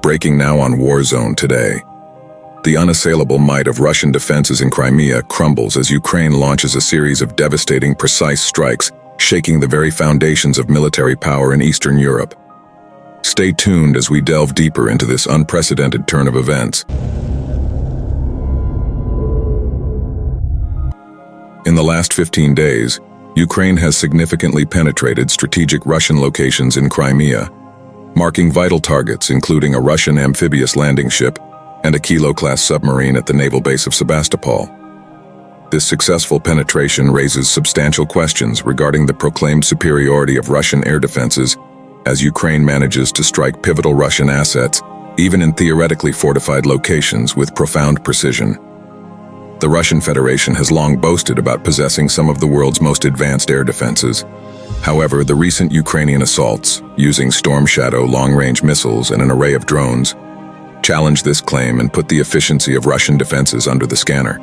Breaking now on WarZone Today. The unassailable might of Russian defenses in Crimea crumbles as Ukraine launches a series of devastating, precise strikes, shaking the very foundations of military power in Eastern Europe. Stay tuned as we delve deeper into this unprecedented turn of events. In the last 15 days, Ukraine has significantly penetrated strategic Russian locations in Crimea, marking vital targets including a Russian amphibious landing ship and a Kilo-class submarine at the Naval Base of Sebastopol. This successful penetration raises substantial questions regarding the proclaimed superiority of Russian air defenses as Ukraine manages to strike pivotal Russian assets, even in theoretically fortified locations, with profound precision. The Russian Federation has long boasted about possessing some of the world's most advanced air defenses. However, the recent Ukrainian assaults, using Storm Shadow long-range missiles and an array of drones, challenged this claim and put the efficiency of Russian defenses under the scanner.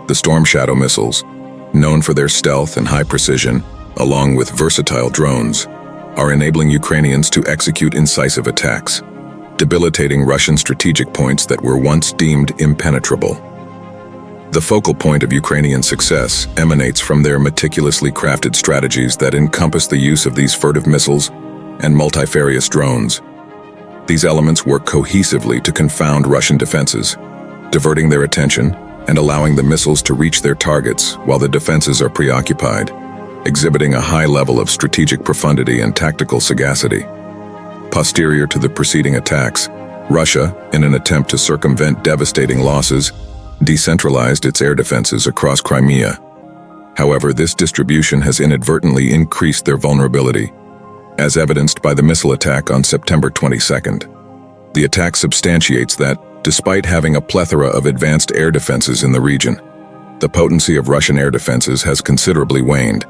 The Storm Shadow missiles, known for their stealth and high precision, along with versatile drones, are enabling Ukrainians to execute incisive attacks, debilitating Russian strategic points that were once deemed impenetrable. The focal point of Ukrainian success emanates from their meticulously crafted strategies that encompass the use of these furtive missiles and multifarious drones. These elements work cohesively to confound Russian defenses, diverting their attention and allowing the missiles to reach their targets while the defenses are preoccupied, exhibiting a high level of strategic profundity and tactical sagacity. Posterior to the preceding attacks, Russia, in an attempt to circumvent devastating losses, decentralized its air defenses across Crimea. However, this distribution has inadvertently increased their vulnerability, as evidenced by the missile attack on September 22nd. The attack substantiates that, despite having a plethora of advanced air defenses in the region, the potency of Russian air defenses has considerably waned.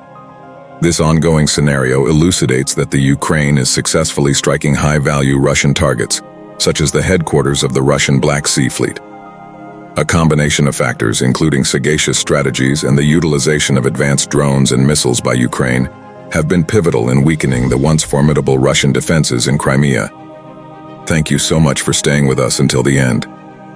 This ongoing scenario elucidates that the Ukraine is successfully striking high-value Russian targets, such as the headquarters of the Russian Black Sea Fleet. A combination of factors, including sagacious strategies and the utilization of advanced drones and missiles by Ukraine, have been pivotal in weakening the once formidable Russian defenses in Crimea. Thank you so much for staying with us until the end.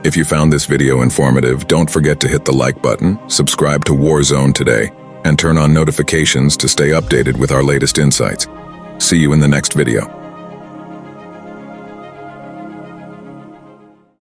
If you found this video informative, don't forget to hit the like button, subscribe to WarZone Today, and turn on notifications to stay updated with our latest insights. See you in the next video.